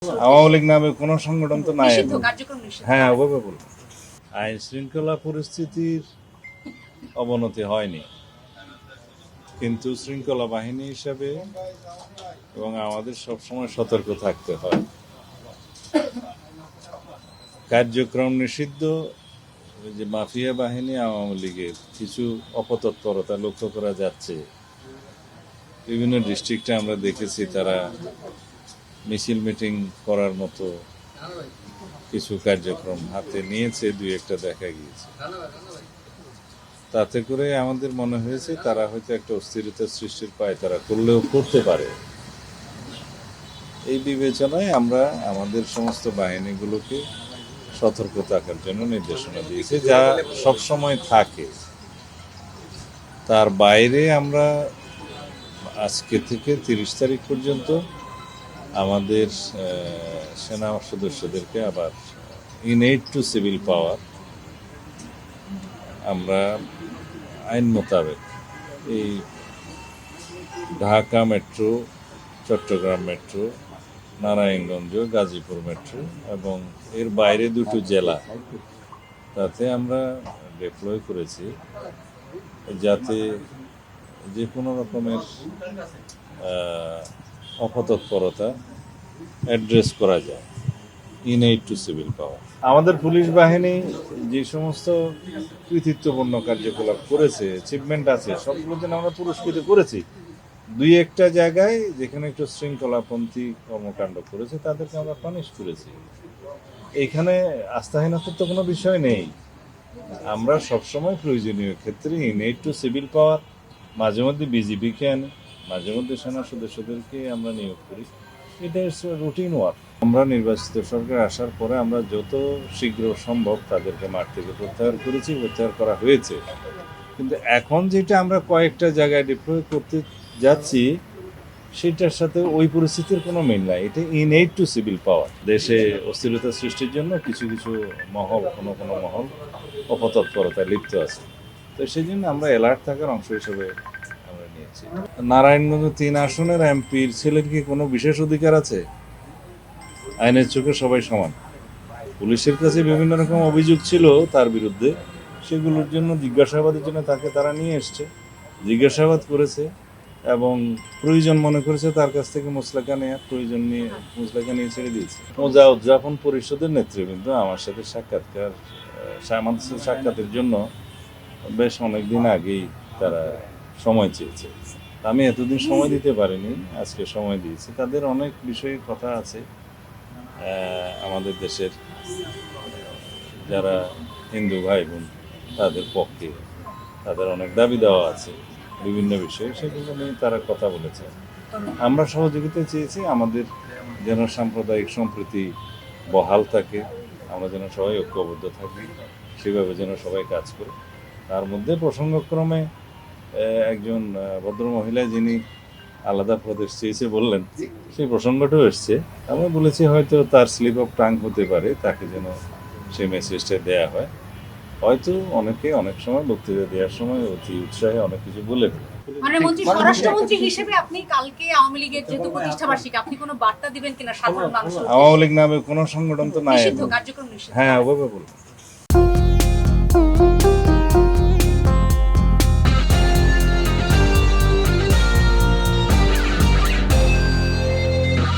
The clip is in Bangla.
আওয়ামী লীগ নামে কোনো সংগঠন তো নাই। নিষিদ্ধ কার্যক্রম নিষিদ্ধ। হ্যাঁ, ওভাবে বলুন। আইন শৃঙ্খলা পরিস্থিতির অবনতি হয়নি, কিন্তু শৃঙ্খলা বাহিনী হিসাবে এবং আমাদের সবসময় সতর্ক থাকতে হয়। কার্যক্রম নিষিদ্ধ, ওই যে মাফিয়া বাহিনী আওয়ামী লীগের কিছু অপতৎপরতা লক্ষ্য করা যাচ্ছে। বিভিন্ন ডিস্ট্রিক্টে আমরা দেখেছি তারা মিছিল মিটিং করার মতো কিছু কার্যক্রম হাতে নিয়েছে, দুই একটা দেখা গিয়েছে। তাতে করে আমাদের মনে হয়েছে তারা হয়তো একটা অস্থিরতা সৃষ্টির পায় তারা করলেও করতে পারে। এই বিবেচনায় আমরা আমাদের সমস্ত বাহিনীগুলোকে সতর্ক থাকার জন্য নির্দেশনা দিয়েছি, যা সবসময় থাকে। তার বাইরে আমরা আজকে থেকে 30 তারিখ পর্যন্ত আমাদের সেনা সদস্যদেরকে আবার ইনএইড টু সিভিল পাওয়ার আমরা আইন মোতাবেক এই Dhaka metro, Chattogram metro, Narayanganj, Gazipur metro এবং এর বাইরে দুটো জেলা, তাতে আমরা ডিপ্লয় করেছি যাতে যে কোনো রকমের অপতৎপরতা অ্যাড্রেস করা যায়। ইনএইড টু সিভিল পাওয়ার। আমাদের পুলিশ বাহিনী যে সমস্ত কৃতিত্বপূর্ণ কার্যকলাপ করেছে, অ্যাচিভমেন্ট আছে, সবগুলোর জন্য আমরা পুরস্কৃত করেছি। দুই একটা জায়গায় যেখানে একটু শৃঙ্খলাপন্থী কর্মকাণ্ড করেছে তাদেরকে আমরা পানিশ করেছি। এইখানে আস্থাহীনতার তো কোনো বিষয় নেই। আমরা সবসময় প্রয়োজনীয় ক্ষেত্রে ইনএইড টু সিভিল পাওয়ার, মাঝে মধ্যে বিজিবিকে আনি, মাঝে মধ্যে সেনা সদস্যদেরকে আমরা নিয়োগ করি। এটা রুটিন ওয়ার্ক। আমরা নির্বাচিত সরকার আসার পরে আমরা যত শীঘ্র সম্ভব তাদেরকে মাঠ থেকে প্রত্যাহার করেছি, প্রত্যাহার করা হয়েছে। কিন্তু এখন যেটা আমরা কয়েকটা জায়গায় ডিপ্লয় করতে যাচ্ছি সেটার সাথে ওই পরিস্থিতির কোনো মিল নাই। এটা ইনএইড টু সিভিল পাওয়ার। দেশে অস্থিরতা সৃষ্টির জন্য কিছু কিছু মহল, কোনো কোনো মহল অপতৎপরতায় লিপ্ত আছে। তো সেই জন্য আমরা অ্যালার্ট থাকার অংশ হিসেবে আমরা নিয়েছি। নারায়ণগঞ্জ 3 আসনের এমপির ছেলের কি কোনো বিশেষ অধিকার আছে? আইনের চোখে সবাই সমান। পুলিশের কাছে বিভিন্ন রকম অভিযোগ ছিল তার বিরুদ্ধে, সেগুলোর জন্য জিজ্ঞাসাবাদের জন্য তাকে তারা নিয়ে এসছে, জিজ্ঞাসাবাদ করেছে এবং প্রয়োজন মনে করেছে তার কাছ থেকে মোসলেখা নেওয়ার, প্রয়োজন নিয়ে মোসলেখা নিয়ে ছেড়ে দিয়েছে। মোজা উদযাপন পরিষদের নেতৃবৃন্দ আমার সাথে সাক্ষাতের জন্য বেশ অনেকদিন আগেই তারা সময় চেয়েছে। আমি এতদিন সময় দিতে পারিনি, আজকে সময় দিয়েছি। তাদের অনেক বিষয়ে কথা আছে, আমাদের দেশের যারা হিন্দু ভাই বোন তাদের পক্ষে তাদের অনেক দাবি দেওয়া আছে বিভিন্ন বিষয়ে, সেগুলো নিয়ে তারা কথা বলেছে। আমরা সহযোগিতা চেয়েছি, আমাদের যেন সাম্প্রদায়িক সম্প্রীতি বহাল থাকে, আমরা যেন সবাই ঐক্যবদ্ধ থাকি, সেভাবে যেন সবাই কাজ করে। তার মধ্যে প্রসঙ্গক্রমে একজন ভদ্রমহিলা যিনি আলাদা প্রদেশ চেয়েছে বললেন, সেই প্রসঙ্গটাও এসছে। আমরা বলেছি হয়তো তার স্লিপ অফ টাং হতে পারে, তাকে যেন সেই মেসেজটা দেয়া হয়। হয়তো অনেকে অনেক সময় বক্তৃতা দেওয়ার সময় অতি উৎসাহে অনেক কিছু বলে ফেলে। মন্ত্রী, স্বরাষ্ট্রমন্ত্রী হিসেবে আপনি কালকে আওয়ামী লীগের যেহেতু প্রতিষ্ঠাবার্ষিকী, আপনি কোনো বার্তা দিবেন কিনা সাধারণ মানুষের? আওয়ামী লীগ নামে কোনো সংগঠন তো নাই। নিষিদ্ধ কার্যক্রম নিষিদ্ধ। হ্যাঁ, ওভাবে বলুন।